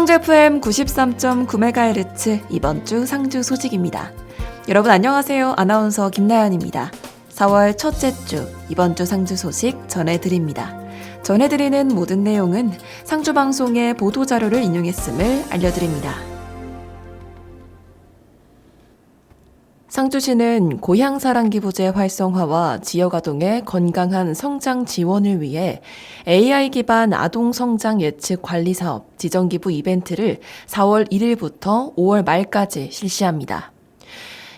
상주 FM 93.9MHz 이번 주 상주 소식입니다. 여러분 안녕하세요. 아나운서 김나연입니다. 4월 첫째 주 이번 주 상주 소식 전해드립니다. 전해드리는 모든 내용은 상주방송의 보도자료를 인용했음을 알려드립니다. 상주시는 고향사랑기부제 활성화와 지역아동의 건강한 성장 지원을 위해 AI 기반 아동 성장 예측 관리 사업 지정기부 이벤트를 4월 1일부터 5월 말까지 실시합니다.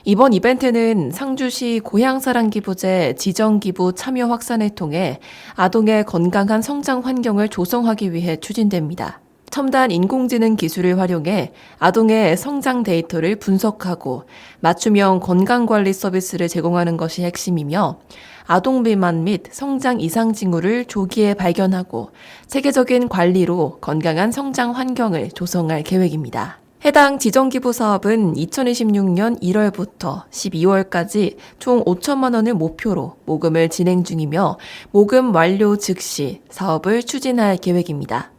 이번 이벤트는 상주시 고향사랑기부제 지정기부 참여 확산을 통해 아동의 건강한 성장 환경을 조성하기 위해 추진됩니다. 첨단 인공지능 기술을 활용해 아동의 성장 데이터를 분석하고 맞춤형 건강관리 서비스를 제공하는 것이 핵심이며 아동 비만 및 성장 이상 징후를 조기에 발견하고 체계적인 관리로 건강한 성장 환경을 조성할 계획입니다. 해당 지정기부 사업은 2026년 1월부터 12월까지 총 5천만 원을 목표로 모금을 진행 중이며 모금 완료 즉시 사업을 추진할 계획입니다.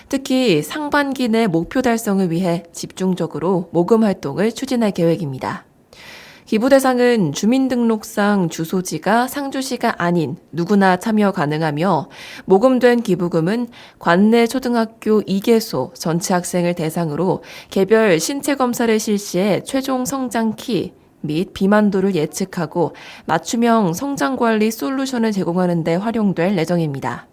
특히 상반기 내 목표 달성을 위해 집중적으로 모금 활동을 추진할 계획입니다. 기부 대상은 주민등록상 주소지가 상주시가 아닌 누구나 참여 가능하며 모금된 기부금은 관내 초등학교 2개소 전체 학생을 대상으로 개별 신체 검사를 실시해 최종 성장 키 및 비만도를 예측하고 맞춤형 성장관리 솔루션을 제공하는 데 활용될 예정입니다.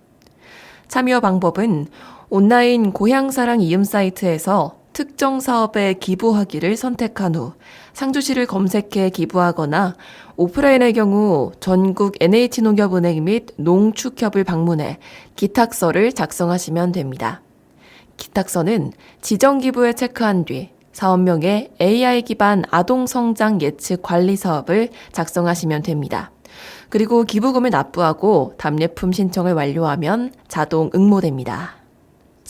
참여 방법은 온라인 고향사랑 이음 사이트에서 특정 사업에 기부하기를 선택한 후 상주시를 검색해 기부하거나 오프라인의 경우 전국 NH농협은행 및 농축협을 방문해 기탁서를 작성하시면 됩니다. 기탁서는 지정기부에 체크한 뒤 사업명에 AI 기반 아동 성장 예측 관리 사업을 작성하시면 됩니다. 그리고 기부금을 납부하고 답례품 신청을 완료하면 자동 응모됩니다.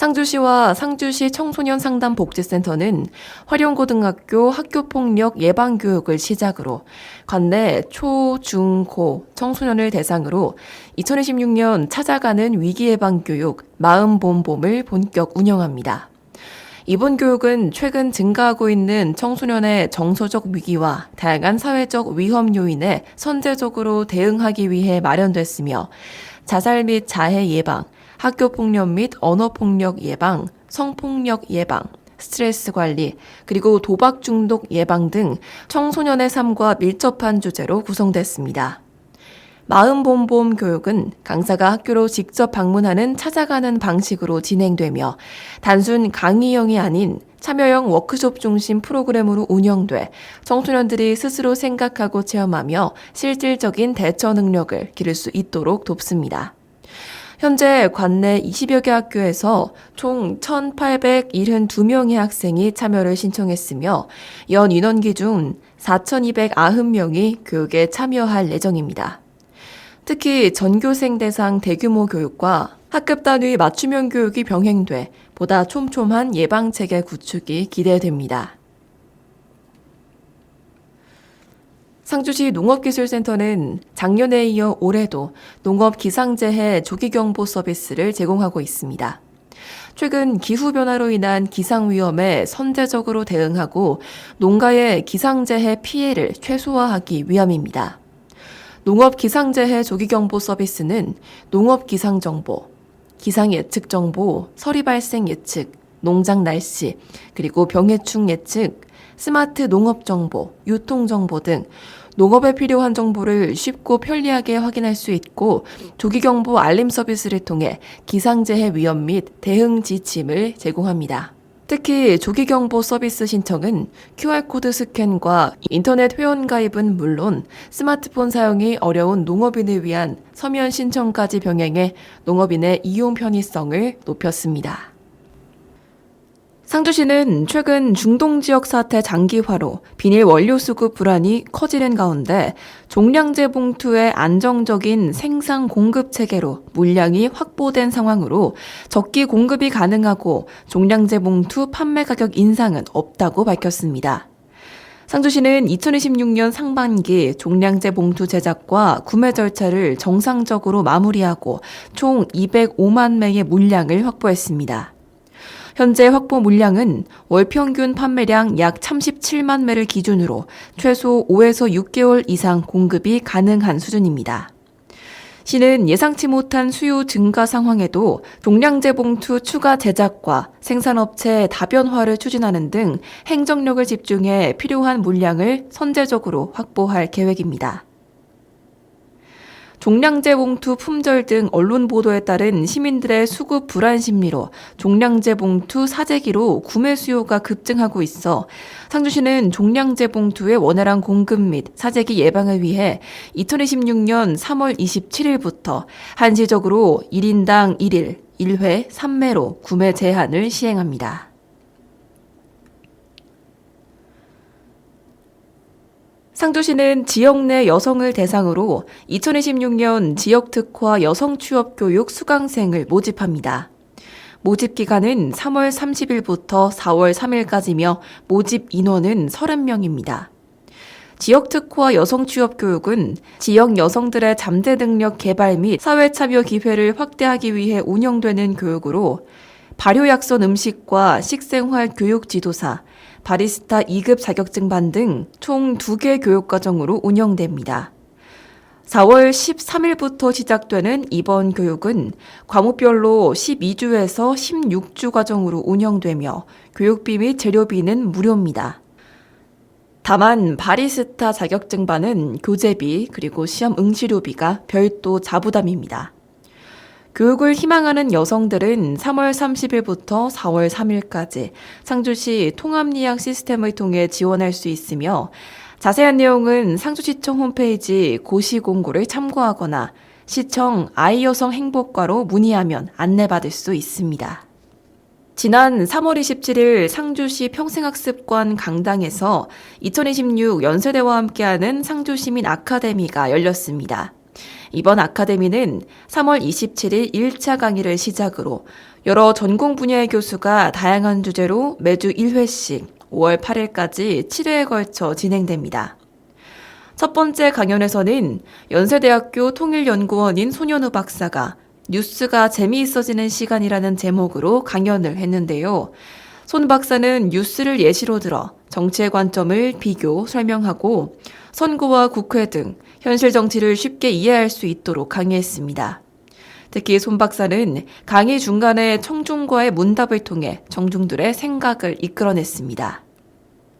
상주시와 상주시 청소년 상담 복지센터는 화룡고등학교 학교폭력 예방교육을 시작으로 관내 초, 중, 고 청소년을 대상으로 2026년 찾아가는 위기예방교육 마음봄봄을 본격 운영합니다. 이번 교육은 최근 증가하고 있는 청소년의 정서적 위기와 다양한 사회적 위험 요인에 선제적으로 대응하기 위해 마련됐으며 자살 및 자해 예방, 학교폭력 및 언어폭력 예방, 성폭력 예방, 스트레스 관리, 그리고 도박 중독 예방 등 청소년의 삶과 밀접한 주제로 구성됐습니다. 마음봄봄 교육은 강사가 학교로 직접 방문하는 찾아가는 방식으로 진행되며 단순 강의형이 아닌 참여형 워크숍 중심 프로그램으로 운영돼 청소년들이 스스로 생각하고 체험하며 실질적인 대처 능력을 기를 수 있도록 돕습니다. 현재 관내 20여 개 학교에서 총 1,872명의 학생이 참여를 신청했으며 연 인원기 중 4,290명이 교육에 참여할 예정입니다. 특히 전교생 대상 대규모 교육과 학급 단위 맞춤형 교육이 병행돼 보다 촘촘한 예방체계 구축이 기대됩니다. 상주시 농업기술센터는 작년에 이어 올해도 농업기상재해 조기경보 서비스를 제공하고 있습니다. 최근 기후변화로 인한 기상위험에 선제적으로 대응하고 농가의 기상재해 피해를 최소화하기 위함입니다. 농업기상재해 조기경보 서비스는 농업기상정보, 기상예측정보, 서리발생 예측, 농장 날씨, 그리고 병해충 예측, 스마트 농업정보, 유통정보 등 농업에 필요한 정보를 쉽고 편리하게 확인할 수 있고 조기경보 알림 서비스를 통해 기상재해 위험 및 대응 지침을 제공합니다. 특히 조기경보 서비스 신청은 QR코드 스캔과 인터넷 회원가입은 물론 스마트폰 사용이 어려운 농업인을 위한 서면 신청까지 병행해 농업인의 이용 편의성을 높였습니다. 상주시는 최근 중동지역 사태 장기화로 비닐 원료 수급 불안이 커지는 가운데 종량제 봉투의 안정적인 생산 공급 체계로 물량이 확보된 상황으로 적기 공급이 가능하고 종량제 봉투 판매 가격 인상은 없다고 밝혔습니다. 상주시는 2026년 상반기 종량제 봉투 제작과 구매 절차를 정상적으로 마무리하고 총 205만 매의 물량을 확보했습니다. 현재 확보 물량은 월 평균 판매량 약 37만 매를 기준으로 최소 5에서 6개월 이상 공급이 가능한 수준입니다. 시는 예상치 못한 수요 증가 상황에도 종량제 봉투 추가 제작과 생산업체 다변화를 추진하는 등 행정력을 집중해 필요한 물량을 선제적으로 확보할 계획입니다. 종량제 봉투 품절 등 언론 보도에 따른 시민들의 수급 불안 심리로 종량제 봉투 사재기로 구매 수요가 급증하고 있어 상주시는 종량제 봉투의 원활한 공급 및 사재기 예방을 위해 2026년 3월 27일부터 한시적으로 1인당 1일, 1회 3매로 구매 제한을 시행합니다. 상주시는 지역 내 여성을 대상으로 2026년 지역특화 여성취업교육 수강생을 모집합니다. 모집 기간은 3월 30일부터 4월 3일까지며 모집 인원은 30명입니다. 지역특화 여성취업교육은 지역 여성들의 잠재 능력 개발 및 사회참여 기회를 확대하기 위해 운영되는 교육으로 발효약선 음식과 식생활 교육 지도사, 바리스타 2급 자격증반 등 총 2개 교육과정으로 운영됩니다. 4월 13일부터 시작되는 이번 교육은 과목별로 12주에서 16주 과정으로 운영되며 교육비 및 재료비는 무료입니다. 다만 바리스타 자격증반은 교재비 그리고 시험 응시료비가 별도 자부담입니다. 교육을 희망하는 여성들은 3월 30일부터 4월 3일까지 상주시 통합예약 시스템을 통해 지원할 수 있으며 자세한 내용은 상주시청 홈페이지 고시공고를 참고하거나 시청 아이여성 행복과로 문의하면 안내받을 수 있습니다. 지난 3월 27일 상주시 평생학습관 강당에서 2026 연세대와 함께하는 상주시민 아카데미가 열렸습니다. 이번 아카데미는 3월 27일 1차 강의를 시작으로 여러 전공 분야의 교수가 다양한 주제로 매주 1회씩 5월 8일까지 7회에 걸쳐 진행됩니다. 첫 번째 강연에서는 연세대학교 통일연구원인 손현우 박사가 뉴스가 재미있어지는 시간이라는 제목으로 강연을 했는데요. 손 박사는 뉴스를 예시로 들어 정치의 관점을 비교, 설명하고 선거와 국회 등 현실 정치를 쉽게 이해할 수 있도록 강의했습니다. 특히 손 박사는 강의 중간에 청중과의 문답을 통해 청중들의 생각을 이끌어냈습니다.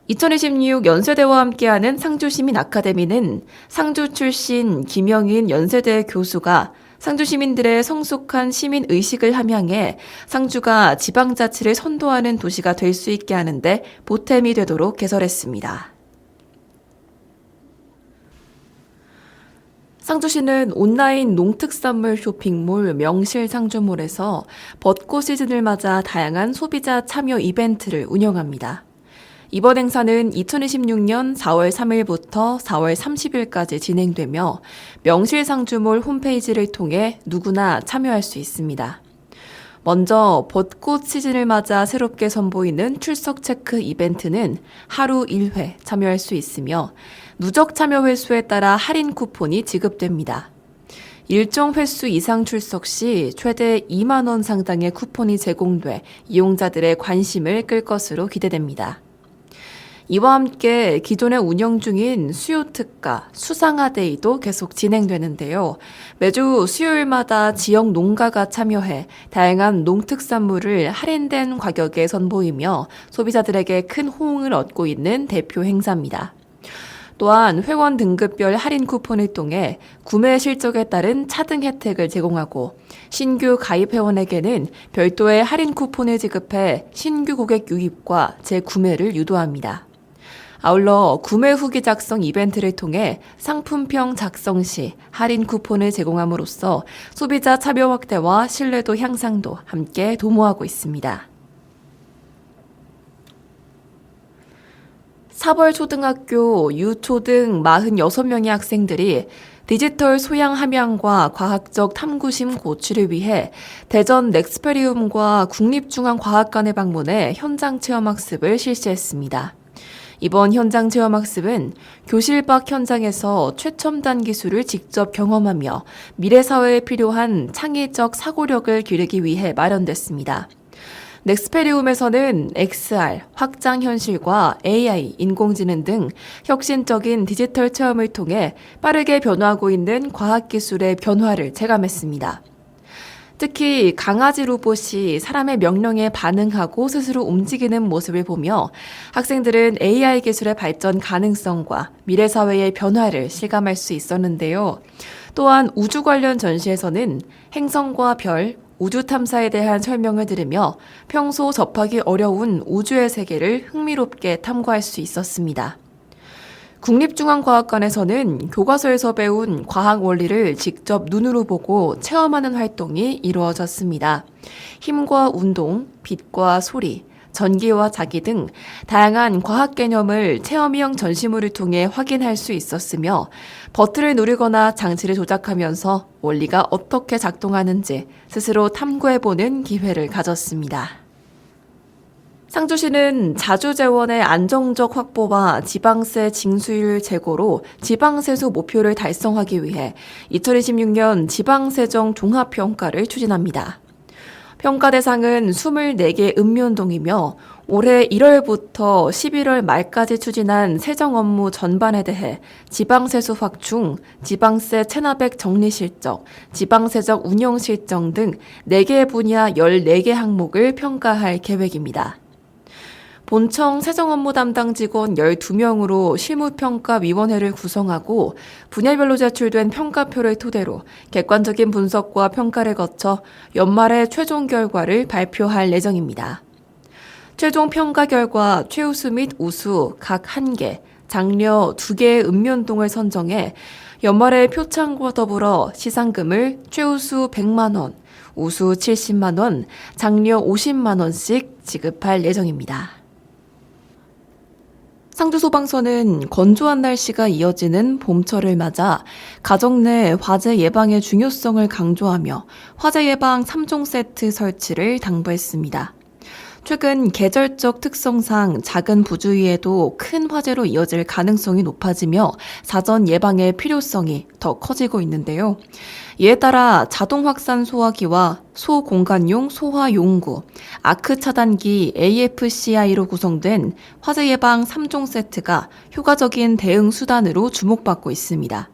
2026 연세대와 함께하는 상주시민 아카데미는 상주 출신 김영인 연세대 교수가 상주 시민들의 성숙한 시민 의식을 함양해 상주가 지방자치를 선도하는 도시가 될 수 있게 하는데 보탬이 되도록 개설했습니다. 상주시는 온라인 농특산물 쇼핑몰 명실상주몰에서 벚꽃 시즌을 맞아 다양한 소비자 참여 이벤트를 운영합니다. 이번 행사는 2026년 4월 3일부터 4월 30일까지 진행되며 명실상주몰 홈페이지를 통해 누구나 참여할 수 있습니다. 먼저 벚꽃 시즌을 맞아 새롭게 선보이는 출석 체크 이벤트는 하루 1회 참여할 수 있으며 누적 참여 횟수에 따라 할인 쿠폰이 지급됩니다. 일정 횟수 이상 출석 시 최대 2만 원 상당의 쿠폰이 제공돼 이용자들의 관심을 끌 것으로 기대됩니다. 이와 함께 기존에 운영 중인 수요특가 수상화데이도 계속 진행되는데요. 매주 수요일마다 지역 농가가 참여해 다양한 농특산물을 할인된 가격에 선보이며 소비자들에게 큰 호응을 얻고 있는 대표 행사입니다. 또한 회원 등급별 할인 쿠폰을 통해 구매 실적에 따른 차등 혜택을 제공하고 신규 가입 회원에게는 별도의 할인 쿠폰을 지급해 신규 고객 유입과 재구매를 유도합니다. 아울러 구매 후기 작성 이벤트를 통해 상품평 작성 시 할인 쿠폰을 제공함으로써 소비자 참여 확대와 신뢰도 향상도 함께 도모하고 있습니다. 사벌초등학교 유초등 46명의 학생들이 디지털 소양 함양과 과학적 탐구심 고취를 위해 대전 넥스페리움과 국립중앙과학관을 방문해 현장 체험학습을 실시했습니다. 이번 현장 체험학습은 교실 밖 현장에서 최첨단 기술을 직접 경험하며 미래 사회에 필요한 창의적 사고력을 기르기 위해 마련됐습니다. 넥스페리움에서는 XR, 확장현실과 AI, 인공지능 등 혁신적인 디지털 체험을 통해 빠르게 변화하고 있는 과학기술의 변화를 체감했습니다. 특히 강아지 로봇이 사람의 명령에 반응하고 스스로 움직이는 모습을 보며 학생들은 AI 기술의 발전 가능성과 미래 사회의 변화를 실감할 수 있었는데요. 또한 우주 관련 전시에서는 행성과 별, 우주 탐사에 대한 설명을 들으며 평소 접하기 어려운 우주의 세계를 흥미롭게 탐구할 수 있었습니다. 국립중앙과학관에서는 교과서에서 배운 과학 원리를 직접 눈으로 보고 체험하는 활동이 이루어졌습니다. 힘과 운동, 빛과 소리, 전기와 자기 등 다양한 과학 개념을 체험형 전시물을 통해 확인할 수 있었으며 버튼을 누르거나 장치를 조작하면서 원리가 어떻게 작동하는지 스스로 탐구해보는 기회를 가졌습니다. 상주시는 자주재원의 안정적 확보와 지방세 징수율 제고로 지방세수 목표를 달성하기 위해 2026년 지방세정 종합평가를 추진합니다. 평가 대상은 24개 읍면동이며 올해 1월부터 11월 말까지 추진한 세정 업무 전반에 대해 지방세수 확충, 지방세 체납액 정리 실적, 지방세적 운영 실정 등 4개 분야 14개 항목을 평가할 계획입니다. 본청 세정업무 담당 직원 12명으로 실무평가위원회를 구성하고 분야별로 제출된 평가표를 토대로 객관적인 분석과 평가를 거쳐 연말에 최종 결과를 발표할 예정입니다. 최종 평가 결과 최우수 및 우수 각 1개, 장려 2개의 읍면동을 선정해 연말에 표창과 더불어 시상금을 최우수 100만 원, 우수 70만 원, 장려 50만 원씩 지급할 예정입니다. 상주소방서는 건조한 날씨가 이어지는 봄철을 맞아 가정 내 화재 예방의 중요성을 강조하며 화재 예방 3종 세트 설치를 당부했습니다. 최근 계절적 특성상 작은 부주의에도 큰 화재로 이어질 가능성이 높아지며 사전 예방의 필요성이 더 커지고 있는데요. 이에 따라 자동 확산 소화기와 소공간용 소화 용구, 아크 차단기 AFCI로 구성된 화재 예방 3종 세트가 효과적인 대응 수단으로 주목받고 있습니다.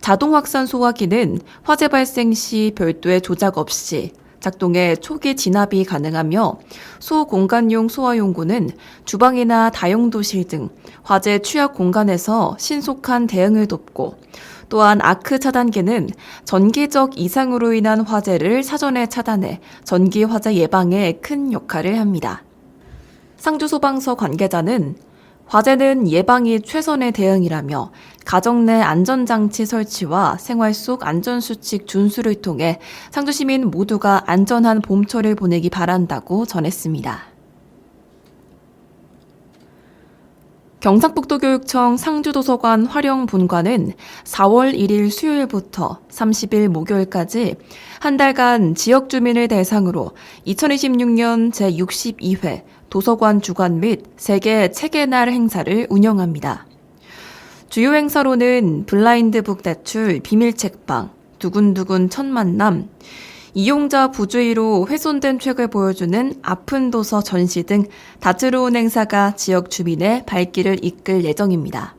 자동 확산 소화기는 화재 발생 시 별도의 조작 없이 작동에 초기 진압이 가능하며 소공간용 소화용구는 주방이나 다용도실 등 화재 취약 공간에서 신속한 대응을 돕고 또한 아크 차단기는 전기적 이상으로 인한 화재를 사전에 차단해 전기 화재 예방에 큰 역할을 합니다. 상주소방서 관계자는 화재는 예방이 최선의 대응이라며 가정 내 안전장치 설치와 생활 속 안전수칙 준수를 통해 상주시민 모두가 안전한 봄철을 보내기 바란다고 전했습니다. 경상북도교육청 상주도서관 활용본관은 4월 1일 수요일부터 30일 목요일까지 한 달간 지역 주민을 대상으로 2026년 제62회 도서관 주간 및 세계 책의 날 행사를 운영합니다. 주요 행사로는 블라인드북 대출, 비밀책방, 두근두근 첫 만남, 이용자 부주의로 훼손된 책을 보여주는 아픈 도서 전시 등 다채로운 행사가 지역 주민의 발길을 이끌 예정입니다.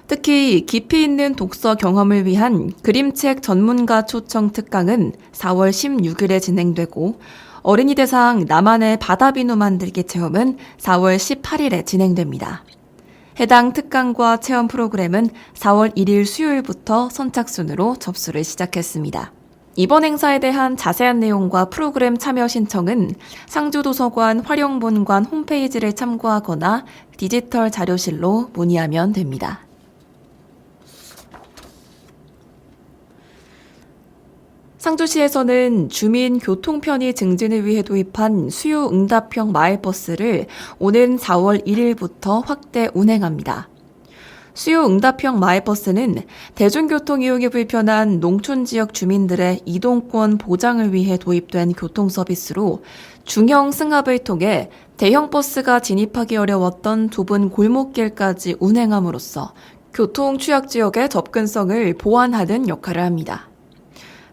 특히 깊이 있는 독서 경험을 위한 그림책 전문가 초청 특강은 4월 16일에 진행되고 어린이 대상 나만의 바다비누 만들기 체험은 4월 18일에 진행됩니다. 해당 특강과 체험 프로그램은 4월 1일 수요일부터 선착순으로 접수를 시작했습니다. 이번 행사에 대한 자세한 내용과 프로그램 참여 신청은 상주도서관 활용본관 홈페이지를 참고하거나 디지털 자료실로 문의하면 됩니다. 상주시에서는 주민 교통 편의 증진을 위해 도입한 수요 응답형 마을버스를 오는 4월 1일부터 확대 운행합니다. 수요 응답형 마을버스는 대중교통 이용이 불편한 농촌 지역 주민들의 이동권 보장을 위해 도입된 교통서비스로 중형 승합을 통해 대형 버스가 진입하기 어려웠던 좁은 골목길까지 운행함으로써 교통 취약 지역의 접근성을 보완하는 역할을 합니다.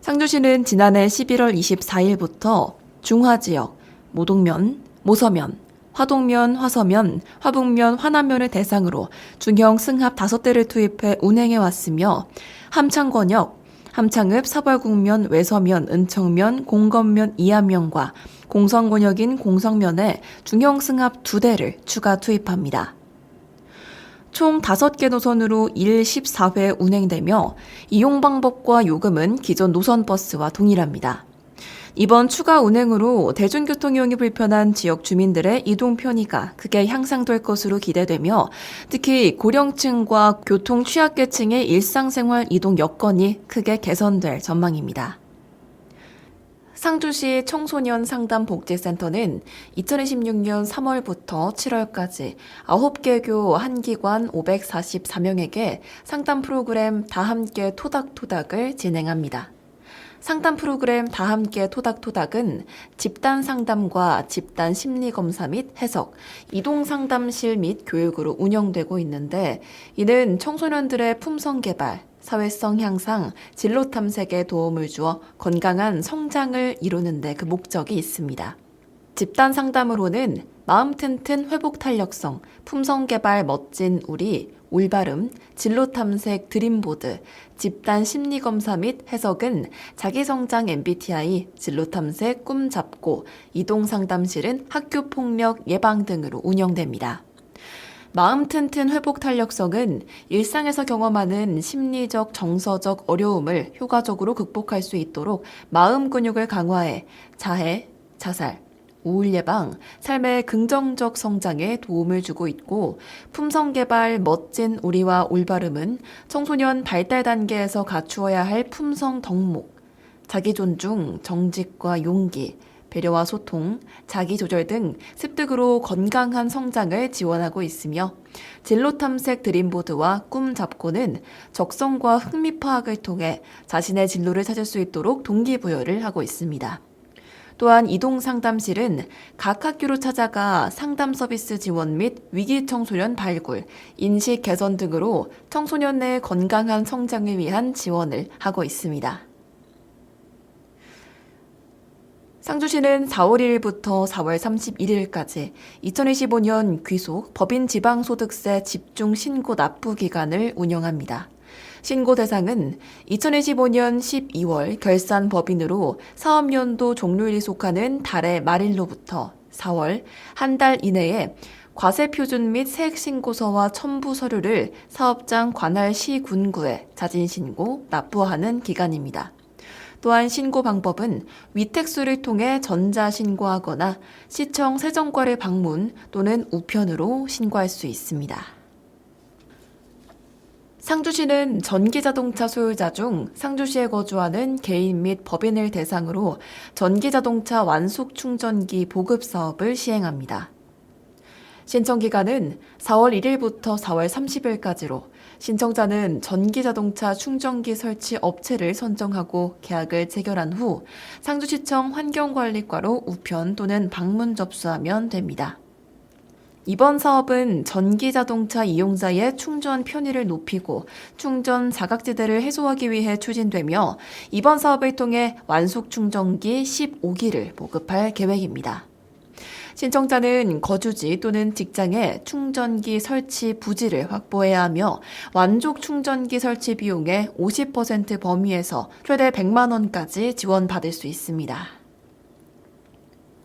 상주시는 지난해 11월 24일부터 중화지역, 모동면, 모서면, 화동면, 화서면, 화북면, 화남면을 대상으로 중형 승합 5대를 투입해 운행해 왔으며 함창권역, 함창읍 사벌국면, 외서면, 은청면, 공건면, 이안면과 공성권역인 공성면에 중형 승합 2대를 추가 투입합니다. 총 5개 노선으로 일 14회 운행되며 이용 방법과 요금은 기존 노선버스와 동일합니다. 이번 추가 운행으로 대중교통 이용이 불편한 지역 주민들의 이동 편의가 크게 향상될 것으로 기대되며 특히 고령층과 교통 취약계층의 일상생활 이동 여건이 크게 개선될 전망입니다. 상주시 청소년 상담복지센터는 2026년 3월부터 7월까지 9개 교 1기관 544명에게 상담 프로그램 다함께 토닥토닥을 진행합니다. 상담 프로그램 다함께 토닥토닥은 집단 상담과 집단 심리 검사 및 해석, 이동 상담실 및 교육으로 운영되고 있는데 이는 청소년들의 품성 개발, 사회성 향상, 진로 탐색에 도움을 주어 건강한 성장을 이루는 데 그 목적이 있습니다. 집단 상담으로는 마음 튼튼 회복 탄력성, 품성 개발 멋진 우리, 올바름, 진로 탐색 드림보드, 집단 심리 검사 및 해석은 자기성장 MBTI, 진로 탐색 꿈 잡고, 이동 상담실은 학교 폭력 예방 등으로 운영됩니다. 마음 튼튼 회복 탄력성은 일상에서 경험하는 심리적, 정서적 어려움을 효과적으로 극복할 수 있도록 마음 근육을 강화해 자해, 자살, 우울 예방, 삶의 긍정적 성장에 도움을 주고 있고 품성 개발 멋진 우리와 올바름은 청소년 발달 단계에서 갖추어야 할 품성 덕목, 자기 존중, 정직과 용기, 배려와 소통, 자기조절 등 습득으로 건강한 성장을 지원하고 있으며 진로 탐색 드림보드와 꿈 잡고는 적성과 흥미 파악을 통해 자신의 진로를 찾을 수 있도록 동기부여를 하고 있습니다. 또한 이동 상담실은 각 학교로 찾아가 상담 서비스 지원 및 위기 청소년 발굴, 인식 개선 등으로 청소년의 건강한 성장을 위한 지원을 하고 있습니다. 상주시는 4월 1일부터 4월 31일까지 2025년 귀속 법인 지방소득세 집중 신고 납부 기간을 운영합니다. 신고 대상은 2025년 12월 결산 법인으로 사업연도 종료일이 속하는 달의 말일로부터 4월 한 달 이내에 과세표준 및 세액신고서와 첨부 서류를 사업장 관할 시군구에 자진신고, 납부하는 기간입니다. 또한 신고 방법은 위택수를 통해 전자신고하거나 시청 세정과를 방문 또는 우편으로 신고할 수 있습니다. 상주시는 전기자동차 소유자 중 상주시에 거주하는 개인 및 법인을 대상으로 전기자동차 완속 충전기 보급 사업을 시행합니다. 신청기간은 4월 1일부터 4월 30일까지로 신청자는 전기자동차 충전기 설치 업체를 선정하고 계약을 체결한 후 상주시청 환경관리과로 우편 또는 방문 접수하면 됩니다. 이번 사업은 전기자동차 이용자의 충전 편의를 높이고 충전 사각지대를 해소하기 위해 추진되며 이번 사업을 통해 완속 충전기 15기를 보급할 계획입니다. 신청자는 거주지 또는 직장에 충전기 설치 부지를 확보해야 하며 완족 충전기 설치 비용의 50% 범위에서 최대 100만 원까지 지원받을 수 있습니다.